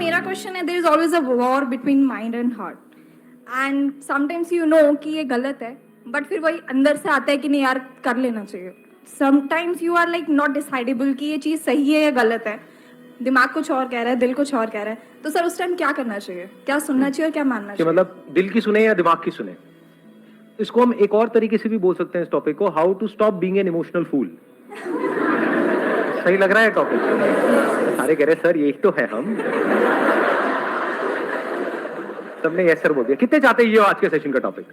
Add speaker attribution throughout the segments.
Speaker 1: मेरा क्वेश्चन है, there is always a war between mind and heart and sometimes you know कि ये गलत है बट फिर वही अंदर से आता है कि नहीं यार कर लेना चाहिए. Sometimes you are like not decidable कि ये चीज़ सही है या गलत है. दिमाग कुछ और कह रहा है, दिल कुछ और कह रहा है. तो सर उस टाइम क्या करना चाहिए, क्या सुनना चाहिए और क्या मानना
Speaker 2: कि
Speaker 1: चाहिए?
Speaker 2: मतलब दिल की सुने या दिमाग की सुने. इसको हम एक और तरीके से भी बोल सकते हैं इस टॉपिक को, how to stop being an emotional fool. सही लग रहा है टॉपिक? सारे कह रहे सर यही तो है हम. सबने यस सर बोल दिया. कितने चाहते हैं ये आज के सेशन का टॉपिक?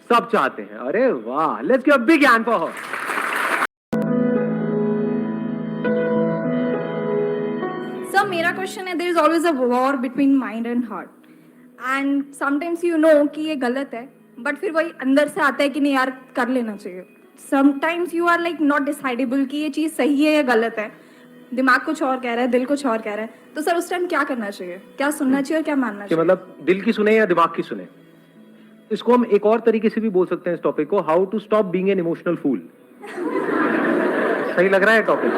Speaker 2: सब चाहते हैं. अरे वाह, let's give a big hand for her.
Speaker 1: Sir मेरा क्वेश्चन है, there is always a war between mind and heart and sometimes you know कि ये गलत है बट फिर वही अंदर से आता है कि नहीं यार कर लेना चाहिए. Sometimes you are like not decidable कि ये चीज़ सही है या गलत है. दिमाग कुछ और कह रहा है, दिल कुछ और कह रहा है. तो सर उस टाइम क्या करना चाहिए, क्या सुनना चाहिए और क्या मानना
Speaker 2: कि
Speaker 1: चाहिए?
Speaker 2: मतलब दिल की सुने या दिमाग की सुने. इसको हम एक और तरीके से भी बोल सकते हैं इस टॉपिक को, how to stop being an emotional fool. सही लग रहा है टॉपिक?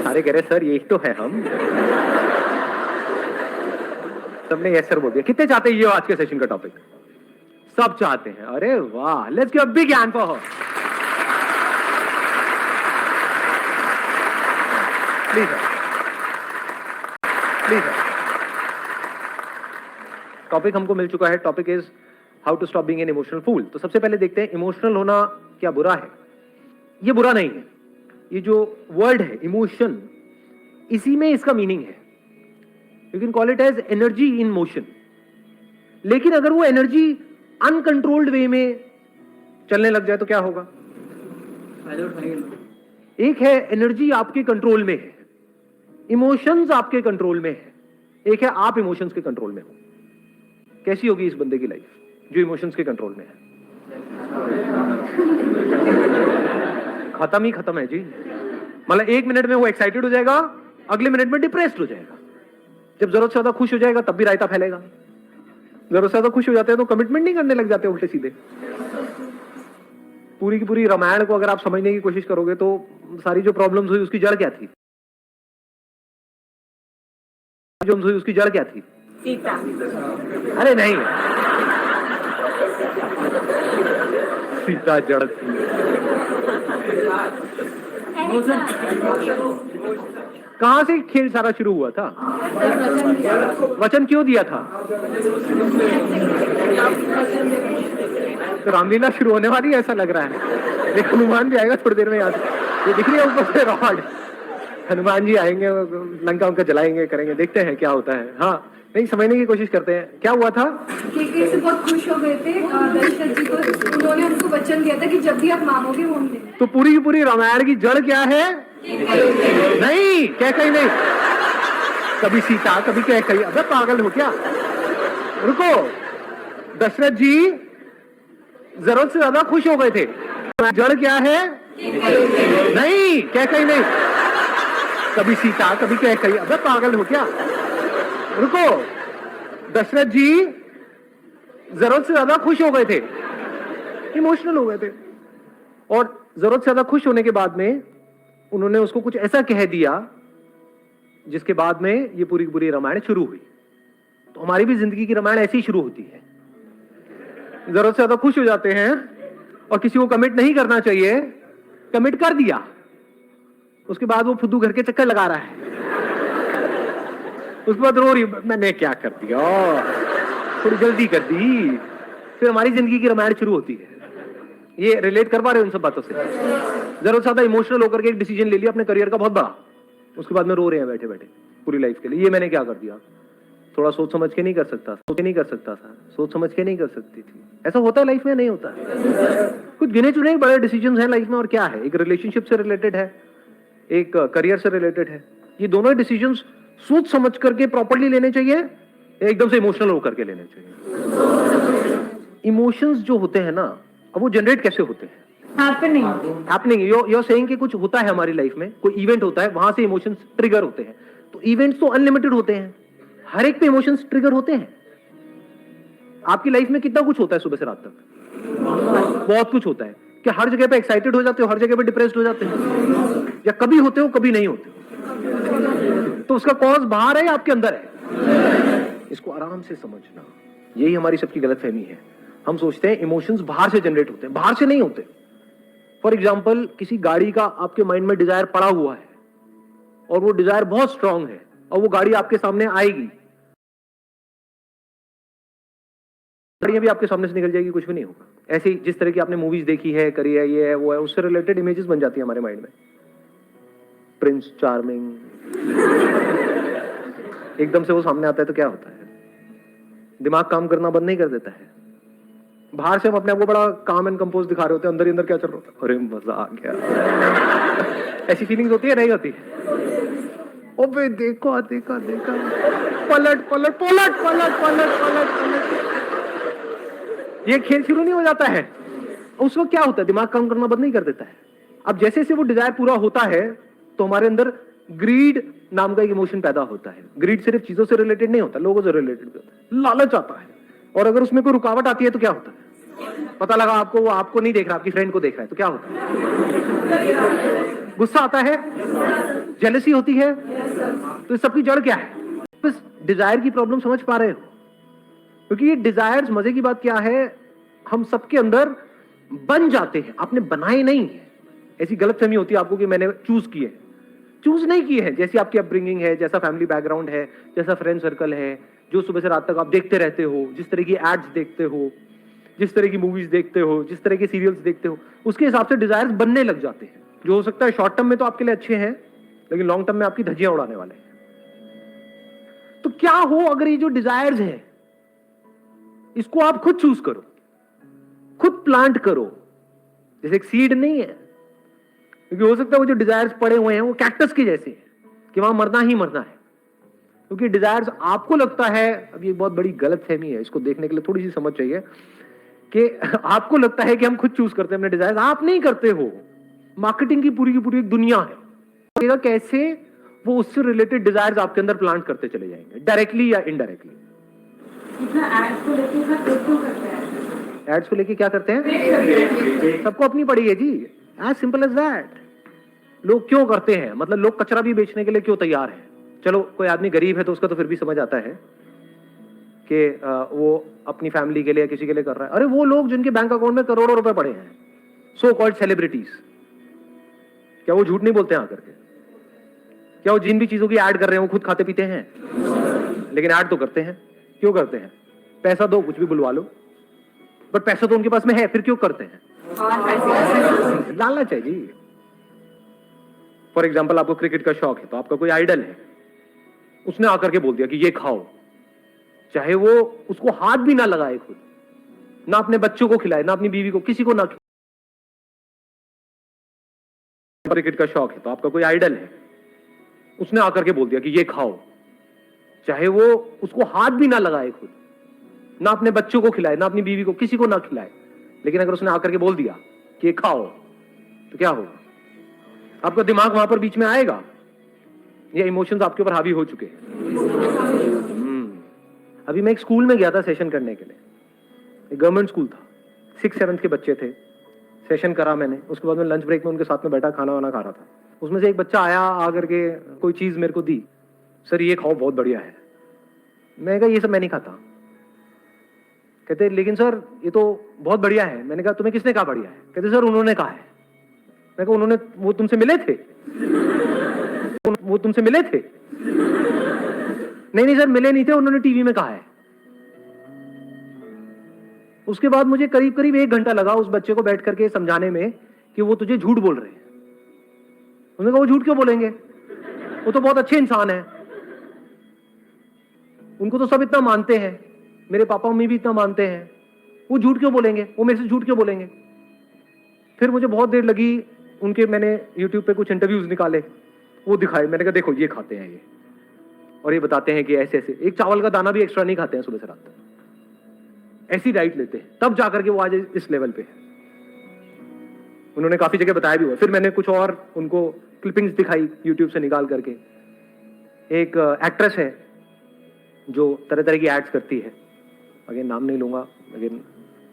Speaker 2: सारे कह रहे सर यही तो है हम. सबने यस सर बोल दिया. कितने चाहते हैं ये आज के सेशन का टॉपिक? सब चाहते हैं. अरे वाह, let's give a big hand for her. Please please. Topic हमको मिल चुका है. Topic is how to stop being an emotional fool. तो सबसे पहले देखते हैं इमोशनल होना क्या बुरा है. ये बुरा नहीं है. ये जो वर्ड है इमोशन, इसी में इसका मीनिंग है. You can call it as energy in motion. लेकिन अगर वो एनर्जी अनकंट्रोल्ड वे में चलने लग जाए तो क्या होगा? एक है एनर्जी आपके कंट्रोल में है, इमोशंस आपके कंट्रोल में है. एक है आप इमोशंस के कंट्रोल में हो. कैसी होगी इस बंदे की लाइफ जो इमोशंस के कंट्रोल में है? खत्म ही खत्म है जी. मतलब एक मिनट में वो एक्साइटेड हो जाएगा, अगले मिनट में डिप्रेस्ड हो जाएगा. जब जरूरत से ज्यादा खुश हो जाएगा तब भी रायता फैलेगा. जरूरत से ज्यादा खुश हो जाते हैं तो कमिटमेंट नहीं करने लग जाते उल्टे सीधे. पूरी की पूरी रामायण को अगर आप समझने की कोशिश करोगे तो सारी जो प्रॉब्लम्स हुई उसकी जड़ क्या थी? जो हुई उसकी जड़ क्या थी?
Speaker 1: सीता.
Speaker 2: अरे नहीं, सीता जड़ थी. कहां से खेल सारा शुरू हुआ था? वचन क्यों दिया था? तो रामलीला शुरू होने वाली है ऐसा लग रहा है. एक हनुमान भी आएगा थोड़ी देर में. याद ये दिख रही है ऊपर से रॉड. हनुमान जी आएंगे, लंका उनका जलाएंगे, करेंगे. देखते हैं क्या होता है. हाँ, नहीं समझने की कोशिश करते हैं क्या हुआ था.
Speaker 1: केकई से बहुत खुश हो गए थे दशरथ जी को. उन्होंने उनको वचन दिया था कि जब भी आप मांगोगे वो हम देंगे.
Speaker 2: तो पूरी की पूरी रामायण की जड़ क्या है? नहीं, कैकई नहीं. कभी सीता, कभी कैकई. अबे पागल हो क्या? रुको. दशरथ जी जरूरत से ज्यादा खुश हो गए थे. जड़ क्या है? नहीं, कैकई नहीं. कभी सीता, कभी कैकई. अबे पागल हो क्या? रुको. दशरथ जी जरूरत से ज्यादा खुश हो गए थे, इमोशनल हो गए थे. और जरूरत से ज्यादा खुश होने के बाद में उन्होंने उसको कुछ ऐसा कह दिया जिसके बाद में ये पूरी की पूरी रामायण शुरू हुई. तो हमारी भी जिंदगी की रामायण ऐसी ही शुरू होती है. जरूरत से ज्यादा खुश हो जाते हैं और किसी को कमिट नहीं करना चाहिए, कमिट कर दिया. उसके बाद वो फुद्दू घर के चक्कर लगा रहा है. उसके बाद रो रही, मैंने क्या कर दिया, थोड़ी जल्दी कर दी. फिर हमारी जिंदगी की रामायण शुरू होती है. ये रिलेट कर पा रहे हो इन सब बातों से? जरूरत से ज्यादा इमोशनल होकर के एक डिसीजन ले लिया अपने करियर का बहुत बड़ा, उसके बाद में रो रहे हैं बैठे बैठे पूरी लाइफ के लिए. ये मैंने क्या कर दिया. थोड़ा सोच समझ के नहीं कर सकता, सोच नहीं कर सकता था, सोच समझ के नहीं कर सकती थी. ऐसा होता है लाइफ में? नहीं होता. कुछ गिने चुने बड़े डिसीजन हैं लाइफ में. और क्या है, एक रिलेशनशिप से रिलेटेड है, एक करियर से रिलेटेड है. ये दोनों डिसीजन सोच समझ करके प्रॉपर्ली लेने चाहिए, एकदम से इमोशनल होकर के लेने चाहिए. इमोशंस जो होते हैं ना, अब वो जनरेट कैसे होते हैं? हैपनिंग. यू आर सेइंग कि कुछ होता है हमारी लाइफ में, कोई इवेंट होता है, वहां से इमोशंस ट्रिगर होते हैं. तो इवेंट्स तो अनलिमिटेड होते हैं, हर एक पे इमोशंस ट्रिगर होते हैं. आपकी लाइफ में कितना कुछ होता है सुबह से रात तक? बहुत कुछ होता है. क्या हर जगह पे एक्साइटेड हो जाते हो, हर जगह पे डिप्रेस्ड हो जाते हो? या कभी होते हो, कभी नहीं होते हो? तो उसका कॉज बाहर है या आपके अंदर है? इसको आराम से समझना, यही हमारी सबकी गलतफहमी है। हम सोचते हैं इमोशंस बाहर से जनरेट होते हैं, बाहर से नहीं होते। फॉर एग्जाम्पल, किसी गाड़ी का आपके माइंड में डिजायर पड़ा हुआ है और वो डिजायर बहुत स्ट्रांग है और वो गाड़ी आपके सामने आएगी, गाड़ियां भी आपके सामने से निकल जाएगी, कुछ भी नहीं होगा। ऐसे ही जिस तरह की आपने मूवीज देखी है, करी है, ये है वो है, उससे रिलेटेड इमेजेस बन जाती है हमारे माइंड में। प्रिंस चार्मिंग, एकदम से वो सामने आता है तो क्या होता है, दिमाग काम करना बंद नहीं कर देता है। बाहर से हम अपने आप को बड़ा काम एंड कंपोज दिखा रहे होते हैं, अंदर ही अंदर क्या चल रहा होता है, अरे मजा आ गया। ऐसी फीलिंग्स होती है, नहीं होती? ओबे देखो, देखा देखा, पलट पलट पलट पलट पलट पलट पलट, ये खेल शुरू नहीं हो जाता है। उसको क्या होता है, दिमाग काम करना बंद नहीं कर देता है। अब जैसे जैसे वो डिजायर पूरा होता है तो हमारे अंदर ग्रीड नाम का एक इमोशन पैदा होता है। ग्रीड सिर्फ चीजों से रिलेटेड नहीं होता, लोगों से रिलेटेड भी होता है। लालच आता है, और अगर उसमें कोई रुकावट आती है तो क्या होता है, पता लगा आपको वो आपको नहीं देख रहा, आपकी फ्रेंड को देख रहा है, तो क्या होता है? गुस्सा आता है, जेलसी होती है। तो इस सबकी जड़ क्या है? बस डिजायर की प्रॉब्लम समझ पा रहे हो? क्योंकि ये डिजायर्स, मजे की बात क्या है, हम सबके अंदर बन जाते हैं, आपने बनाए नहीं है। ऐसी गलतफहमी होती है आपको कि मैंने चूज किए, चूज नहीं किए हैं। जैसी आपकी अपब्रिंगिंग है, जैसा फैमिली बैकग्राउंड है, जैसा फ्रेंड सर्कल है, जो सुबह से रात तक आप देखते रहते हो, जिस तरह की एड्स देखते हो, जिस तरह की मूवीज देखते हो, जिस तरह के सीरियल्स देखते हो, उसके हिसाब से डिजायर्स बनने लग जाते हैं। जो हो सकता है शॉर्ट टर्म में तो आपके लिए अच्छे हैं, लेकिन लॉन्ग टर्म में आपकी धज्जियां उड़ाने वाले हैं। तो क्या हो अगर ये जो डिजायर्स हैं इसको आप खुद चूज करो, खुद प्लांट करो। जैसे एक सीड नहीं है, क्योंकि हो सकता है वो जो डिजायर्स पड़े हुए हैं वो कैक्टस के जैसे हैं कि वहां मरना ही मरना है। क्योंकि डिजायर्स आपको लगता है, अब ये बहुत बड़ी गलतफहमी है, इसको देखने के लिए थोड़ी सी समझ चाहिए, कि आपको लगता है कि हम खुद चूज करते हैं अपने डिजायर्स। आप नहीं करते हो, मार्केटिंग की पूरी एक दुनिया है। कैसे वो उससे रिलेटेड डिजायर्स आपके अंदर प्लांट करते चले जाएंगे, डायरेक्टली या इनडायरेक्टली। एड्स को लेके क्या करते हैं? सबको अपनी पड़ी है जी, एज सिंपल एज दैट। लोग क्यों करते हैं, मतलब लोग कचरा भी बेचने के लिए क्यों तैयार है? चलो कोई आदमी गरीब है तो उसका तो फिर भी समझ आता है कि वो अपनी फैमिली के लिए, किसी के लिए कर रहा है। अरे वो लोग जिनके बैंक अकाउंट में करोड़ों रुपए पड़े हैं, सो कॉल्ड सेलिब्रिटीज, क्या वो झूठ नहीं बोलते हैं आकर के? क्या वो जिन भी चीजों की ऐड कर रहे हैं वो खुद खाते पीते हैं? लेकिन ऐड तो करते हैं। क्यों करते हैं? पैसा दो, कुछ भी बुलवा लो, बट पैसा तो उनके पास में है, फिर क्यों करते हैं? लालच है जी। फॉर एग्जाम्पल, आपको क्रिकेट का शौक है, तो आपका कोई आइडल है, उसने आकर के बोल दिया कि ये खाओ, चाहे वो उसको हाथ भी ना लगाए खुद, ना अपने बच्चों को खिलाए, ना अपनी बीवी को, किसी को ना खिलाए। क्रिकेट का शौक है, तो आपका कोई आइडल है, उसने आकर के बोल दिया कि ये खाओ, चाहे वो उसको हाथ भी ना लगाए खुद, ना अपने बच्चों को खिलाए, ना अपनी बीवी को, किसी को ना खिलाए, लेकिन अगर उसने आकर के बोल दिया कि ये खाओ, तो क्या होगा? आपका दिमाग वहां पर बीच में आएगा, ये इमोशंस आपके ऊपर हावी हो चुके हैं। अभी मैं एक स्कूल में गया था सेशन करने के लिए, एक गवर्नमेंट स्कूल था, 6th-7th के बच्चे थे। सेशन करा मैंने, उसके बाद में लंच ब्रेक में उनके साथ में बैठा, खाना वाना खा रहा था। उसमें से एक बच्चा आया, आकर के कोई चीज मेरे को दी, सर ये खाओ बहुत बढ़िया है। मैं कहा ये सब मैं नहीं खाता। कहते लेकिन सर ये तो बहुत बढ़िया है। मैंने कहा तुम्हें किसने कहा बढ़िया है? कहते सर उन्होंने कहा है। मैं कहा उन्होंने, वो तुमसे मिले थे? वो तुमसे मिले थे? नहीं सर मिले नहीं थे, उन्होंने टीवी में कहा है। उसके बाद मुझे करीब करीब 1 घंटा लगा उस बच्चे को बैठ करके समझाने में कि वो तुझे झूठ बोल रहे हैं। उन्होंने कहा वो झूठ क्यों बोलेंगे, वो तो बहुत अच्छे इंसान है, उनको तो सब इतना मानते हैं, मेरे पापा मम्मी भी इतना मानते हैं, वो झूठ क्यों बोलेंगे, वो मेरे से झूठ क्यों बोलेंगे? फिर मुझे बहुत देर लगी, उनके मैंने यूट्यूब पे कुछ इंटरव्यूज निकाले, वो दिखाए। मैंने कहा देखो ये खाते हैं ये, और ये बताते हैं कि ऐसे ऐसे, एक चावल का दाना भी एक्स्ट्रा नहीं खाते हैं सुबह से रात तक, ऐसी डाइट लेते हैं, तब जाकर के वो आज इस लेवल पे है। उन्होंने काफी जगह बताया भी हुआ। फिर मैंने कुछ और उनको क्लिपिंग्स दिखाई यूट्यूब से निकाल करके। एक एक्ट्रेस है जो तरह तरह की एड्स करती है, अगेन नाम नहीं लूंगा, अगेन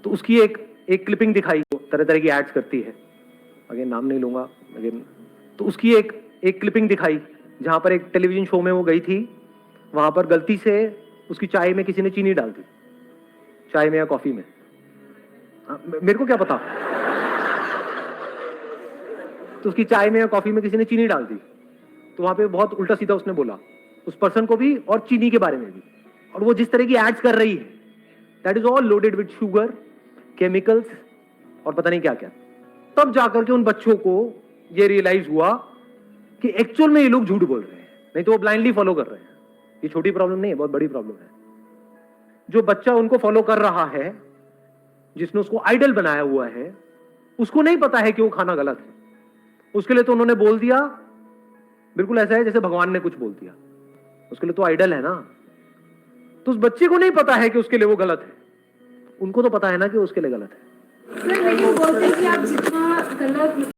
Speaker 2: तो उसकी एक क्लिपिंग दिखाई, तरह तरह की एड्स करती है, अगेन नाम नहीं लूंगा, अगेन तो उसकी एक क्लिपिंग दिखाई जहां पर एक टेलीविजन शो में वो गई थी वहां पर गलती से उसकी चाय में किसी ने चीनी डाल दी, चाय में या कॉफी में, मेरे को क्या पता, तो उसकी चाय में या कॉफी में किसी ने चीनी डाल दी, तो वहां पे बहुत उल्टा सीधा उसने बोला उस पर्सन को भी और चीनी के बारे में भी, और वो जिस तरह की एड्स कर रही है, that is all loaded with sugar, chemicals और पता नहीं क्या क्या। तब जाकर के उन बच्चों को ये रियलाइज हुआ कि एक्चुअल में ये लोग झूठ बोल रहे हैं, नहीं तो वो ब्लाइंडली फॉलो कर रहे हैं। ये छोटी प्रॉब्लम नहीं है, बहुत बड़ी प्रॉब्लम है। जो बच्चा उनको फॉलो कर रहा है, जिसने उसको आइडल बनाया हुआ है, उसको नहीं पता है कि वो खाना गलत है, उसके लिए तो उन्होंने बोल दिया, बिल्कुल ऐसा है जैसे भगवान ने कुछ बोल दिया, उसके लिए तो आइडल है ना। तो उस बच्चे को नहीं पता है कि उसके लिए वो गलत है, उनको तो पता है ना कि उसके लिए गलत है।
Speaker 1: सर लेकिन बोलते हैं कि आप जितना गलत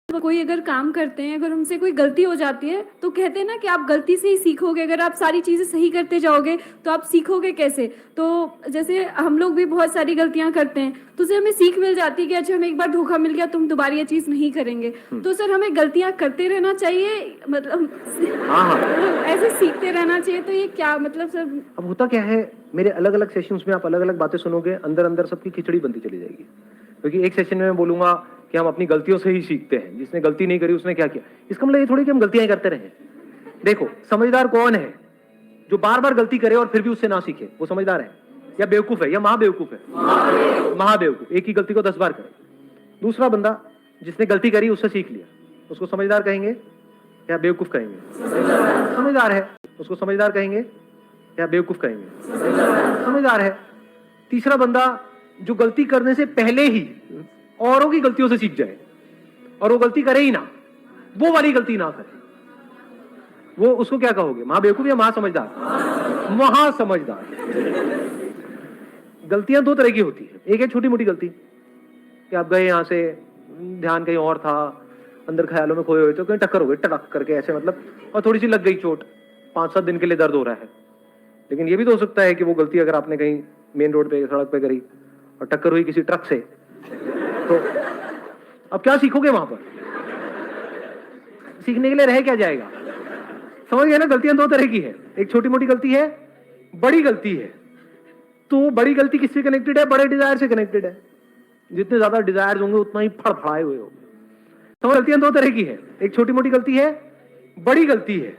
Speaker 3: कोई अगर काम करते हैं, अगर उनसे कोई गलती हो जाती है तो कहते हैं ना कि आप गलती से ही सीखोगे, अगर आप सारी चीज़ें सही करते जाओगे तो आप सीखोगे कैसे। तो जैसे हम लोग भी बहुत सारी गलतियां करते हैं तो उससे हमें सीख मिल जाती है कि अच्छा हमें एक बार धोखा मिल गया, तुम दोबारा ये चीज़ नहीं करेंगे। तो सर हमें गलतियां करते रहना चाहिए, मतलब ऐसे सीखते रहना चाहिए, तो ये क्या मतलब सर?
Speaker 2: अब होता क्या है, मेरे अलग अलग सेशंस में आप अलग अलग बातें सुनोगे, अंदर अंदर सबकी खिचड़ी बनती चली जाएगी। क्योंकि एक सेशन में मैं बोलूंगा कि हम अपनी गलतियों से ही सीखते हैं, जिसने गलती नहीं करी उसने क्या किया, इसका मतलब ये थोड़ी कि हम गलतियां करते रहे। देखो समझदार कौन है, जो बार बार गलती करे और फिर भी उससे ना सीखे, वो समझदार है या बेवकूफ है या महाबेवकूफ है? महाबेवकूफ। एक ही गलती को 10 बार करे। दूसरा बंदा जिसने गलती करी उससे सीख लिया, उसको समझदार कहेंगे या बेवकूफ कहेंगे? समझदार है। उसको समझदार कहेंगे या बेवकूफ कहेंगे? समझदार है। तीसरा बंदा जो गलती करने से पहले ही औरों की गलतियों से सीख जाए और वो गलती करे ही ना, वो वाली गलती ना करे, वो उसको क्या कहोगे, महाबेवकूफ या महासमझदार? महासमझदार। गलतियां दो तरह की होती है, एक है छोटी मोटी गलती कि आप गए यहां से, ध्यान कहीं और था, अंदर ख्यालों में खोए हुए तो कहीं टक्कर हो गई टड़क करके ऐसे, मतलब, और थोड़ी सी लग गई चोट, 5-7 दिन के लिए दर्द हो रहा है। लेकिन ये भी तो हो सकता है कि वो गलती अगर आपने कहीं मेन रोड पे सड़क पे करी और टक्कर हुई किसी ट्रक से, तो अब क्या सीखोगे वहां पर? सीखने के लिए रह क्या जाएगा? समझ गए ना? गलतियां दो तरह की है, एक छोटी मोटी गलती है, बड़ी गलती है। तो बड़ी गलती किससे कनेक्टेड है? बड़े डिजायर से कनेक्टेड है। जितने ज्यादा डिजायर होंगे उतना ही फड़फड़ाए हुए हो। तो गलतियां दो तरह की है, एक छोटी मोटी गलती है, बड़ी गलती है।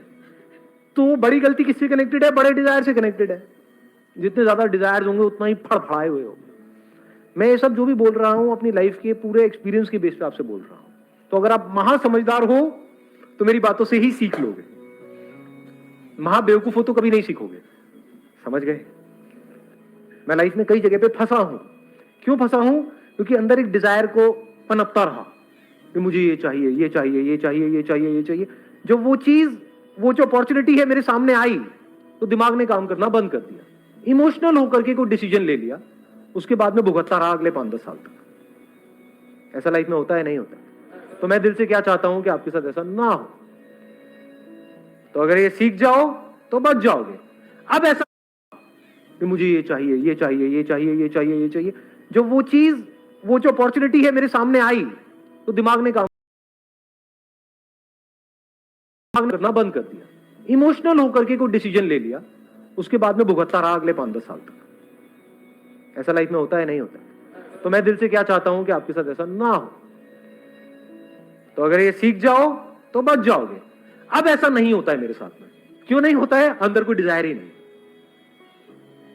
Speaker 2: तो बड़ी गलती किससे कनेक्टेड है? बड़े डिजायर से कनेक्टेड है। जितने ज्यादा डिजायर होंगे उतना ही फड़फड़ाए हुए हो। मैं ये सब जो भी बोल रहा हूं अपनी लाइफ के पूरे एक्सपीरियंस के बेस पे आपसे बोल रहा हूं। तो अगर आप महासमझदार हो तो मेरी बातों से ही सीख लोगे, महाबेवकूफ हो तो कभी नहीं सीखोगे। समझ गए? मैं लाइफ में कई जगह पे फंसा हूं। क्यों फंसा हूं? क्योंकि अंदर एक डिजायर को पनपता रहा कि मुझे ये चाहिए, ये चाहिए, ये चाहिए, ये चाहिए, ये चाहिए। जब वो चीज, वो जो अपॉर्चुनिटी है मेरे सामने आई तो दिमाग ने काम करना बंद कर दिया, इमोशनल होकर के कोई डिसीजन ले लिया, उसके बाद में भुगतता रहा अगले 5-10 साल तक। ऐसा लाइफ में होता है? नहीं होता। तो मैं दिल से क्या चाहता हूं कि आपके साथ ऐसा ना हो। तो अगर ये सीख जाओ तो बच जाओगे। अब ऐसा कि मुझे ये चाहिए, ये चाहिए, ये चाहिए, ये चाहिए, ये चाहिए, जब वो चीज, वो जो अपॉर्चुनिटी है मेरे सामने आई तो दिमाग ने काम करना बंद कर दिया, इमोशनल होकर के कोई डिसीजन ले लिया, उसके बाद में भुगतता रहा अगले 5-10 साल तक। ऐसा लाइफ में होता है? नहीं होता। तो मैं दिल से क्या चाहता हूं कि आपके साथ ऐसा ना हो। तो अगर ये सीख जाओ तो बच जाओगे। अब ऐसा नहीं होता है मेरे साथ में। क्यों नहीं होता है? अंदर कोई डिजायर ही नहीं,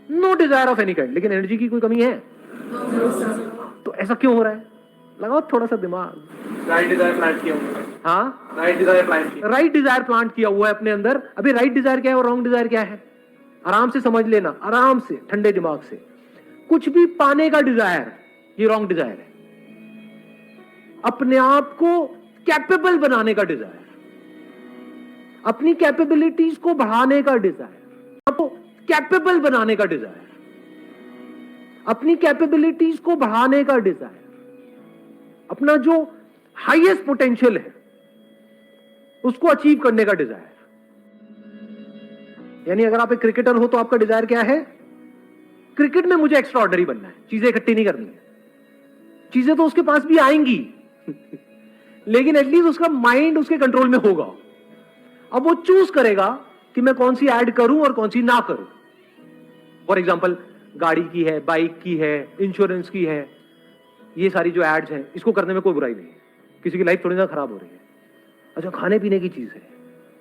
Speaker 2: no desire of any kind. लेकिन एनर्जी की कोई कमी है? तो ऐसा क्यों हो रहा है? लगाओ थोड़ा सा दिमाग।
Speaker 4: राइट डिजायर प्लांट किया हुआ है।
Speaker 2: हाँ,
Speaker 4: राइट डिजायर प्लांट किया।
Speaker 2: राइट डिजायर प्लांट किया हुआ है अपने अंदर। अभी राइट डिजायर क्या है और रॉन्ग डिजायर क्या है? आराम से समझ लेना, आराम से, ठंडे दिमाग से। कुछ भी पाने का डिजायर, ये रॉन्ग डिजायर है। अपने आप को कैपेबल बनाने का डिजायर, अपनी कैपेबिलिटीज को बढ़ाने का डिजायर, आपको कैपेबल बनाने का डिजायर, अपनी कैपेबिलिटीज को बढ़ाने का डिजायर, अपना जो हाईएस्ट पोटेंशियल है उसको अचीव करने का डिजायर। यानी अगर आप एक क्रिकेटर हो तो आपका डिजायर क्या है? क्रिकेट में मुझे एक्स्ट्रा ऑर्डिनरी बनना है, चीजें इकट्ठी नहीं करनी है। चीजें तो उसके पास भी आएंगी लेकिन एटलीस्ट उसका माइंड उसके कंट्रोल में होगा। अब वो चूज करेगा कि मैं कौन सी ऐड करूं और कौन सी ना करूं। फॉर एग्जाम्पल, गाड़ी की है, बाइक की है, इंश्योरेंस की है, ये सारी जो एड्स हैं, इसको करने में कोई बुराई नहीं है, किसी की लाइफ थोड़ी ना खराब हो रही है। अच्छा, खाने पीने की चीज है,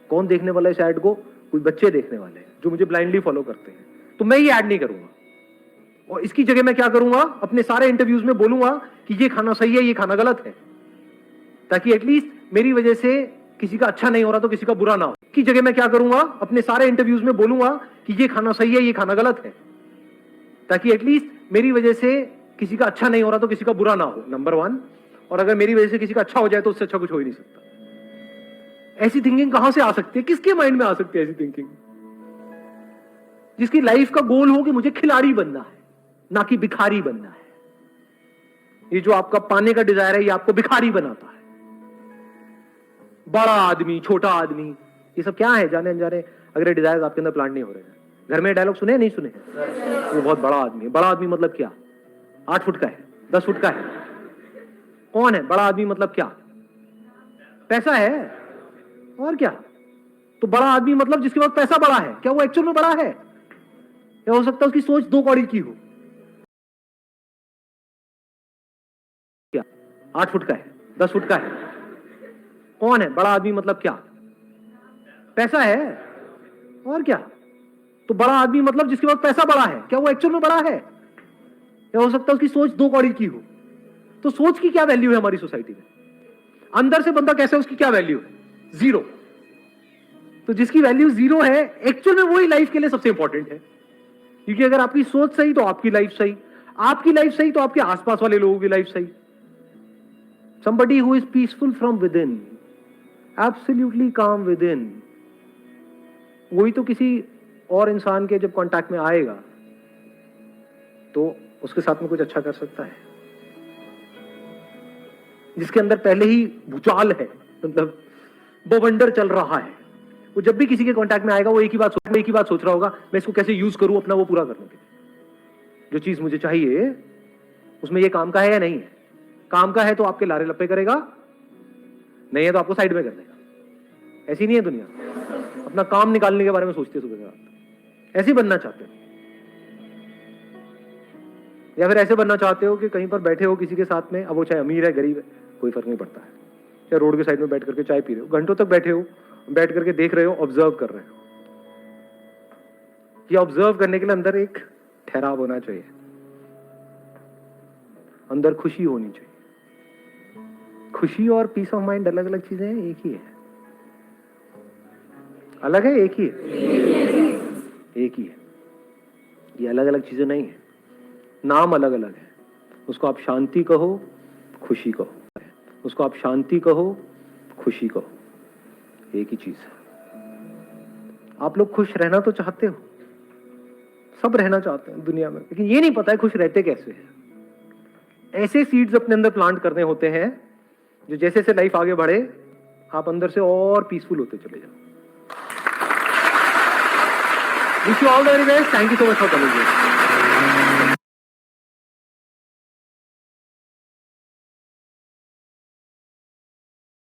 Speaker 2: कौन देखने वाला है इस ऐड को? कोई बच्चे देखने वाले हैं जो मुझे ब्लाइंडली फॉलो करते हैं, तो मैं ये ऐड नहीं करूंगा। और इसकी जगह मैं क्या करूंगा, अपने सारे इंटरव्यूज में बोलूंगा कि ये खाना सही है, ये खाना गलत है, ताकि एटलीस्ट मेरी वजह से किसी का अच्छा नहीं हो रहा तो किसी का बुरा ना हो। की जगह मैं क्या करूंगा, अपने सारे इंटरव्यूज में बोलूंगा कि ये खाना सही है, ये खाना गलत है, ताकि एटलीस्ट मेरी वजह से किसी का अच्छा नहीं हो रहा तो किसी का बुरा ना हो, नंबर 1। और अगर मेरी वजह से किसी का अच्छा हो जाए तो उससे अच्छा कुछ हो ही नहीं सकता। ऐसी थिंकिंग कहां से आ सकती है, किसके माइंड में आ सकती है ऐसी थिंकिंग? जिसकी लाइफ का गोल हो कि मुझे खिलाड़ी बनना है, ना कि भिखारी बनना है। ये जो आपका पाने का डिजायर है, ये आपको भिखारी बनाता है। बड़ा आदमी, छोटा आदमी, ये सब क्या है जाने अनजाने अगर ये डिजायर आपके अंदर प्लांट नहीं हो रहे हैं। घर में डायलॉग सुने नहीं सुने? वो बहुत बड़ा आदमी है। बड़ा आदमी मतलब क्या? 8 फुट का है, 10 फुट का है, कौन है बड़ा आदमी? मतलब क्या? पैसा है और क्या? तो बड़ा आदमी मतलब जिसके पास पैसा बड़ा है, क्या वो एक्चुअल में बड़ा है? या हो सकता है उसकी सोच 2 कौड़ी की हो? क्या 8 फुट का है, 10 फुट का है, कौन है बड़ा आदमी? मतलब क्या? पैसा है और क्या? तो बड़ा आदमी मतलब जिसके पास पैसा बड़ा है, क्या वो एक्चुअल में बड़ा है? या हो सकता है उसकी सोच 2 कौड़ी की हो? तो सोच की क्या वैल्यू है हमारी सोसाइटी में? अंदर से बंदा कैसा है, उसकी क्या वैल्यू है? 0। तो जिसकी वैल्यू 0 है, एक्चुअल में वही लाइफ के लिए सबसे इंपॉर्टेंट है। क्योंकि अगर आपकी सोच सही तो आपकी लाइफ सही, आपकी लाइफ सही तो आपके आसपास वाले लोगों की लाइफ सही। Somebody who is peaceful from within, absolutely calm within, वही तो किसी और इंसान के जब कांटेक्ट में आएगा तो उसके साथ में कुछ अच्छा कर सकता है। जिसके अंदर पहले ही भूचाल है, मतलब बवंडर चल रहा है, वो जब भी किसी के कांटेक्ट में आएगा वो एक ही बात सोच रहा होगा, मैं इसको कैसे यूज करूं अपना वो पूरा करने के लिए। जो चीज मुझे चाहिए उसमें ये काम का है या नहीं है? काम का है तो आपके लारे लप्पे करेगा, नहीं है तो आपको साइड में कर देगा। ऐसी नहीं है दुनिया, अपना काम निकालने के बारे में सोचते सुबह रात। ऐसे बनना चाहते हो या फिर ऐसे बनना चाहते हो कि कहीं पर बैठे हो किसी के साथ में, अब वो चाहे अमीर है गरीब है कोई फर्क नहीं पड़ता है, चाहे रोड के साइड में बैठ करके चाय पी रहे हो, घंटों तक बैठे हो, बैठ करके देख रहे हो, ऑब्जर्व कर रहे हो। ये ऑब्जर्व करने के लिए अंदर एक ठहराव होना चाहिए, अंदर खुशी होनी चाहिए। खुशी और पीस ऑफ माइंड अलग अलग चीजें हैं, एक ही है? अलग है? एक ही है? एक ही है। ये अलग अलग चीजें नहीं है, नाम अलग अलग है। उसको आप शांति कहो, खुशी कहो, उसको आप शांति कहो, खुशी कहो, एक ही चीज है। आप लोग खुश रहना तो चाहते हो, सब रहना चाहते हैं दुनिया में, लेकिन ये नहीं पता है खुश रहते कैसे हैं। ऐसे सीड्स अपने अंदर प्लांट करने होते हैं जो जैसे जैसे लाइफ आगे बढ़े आप अंदर से और पीसफुल होते चले जाओ। Wish you all the very best. Thank you so much for coming.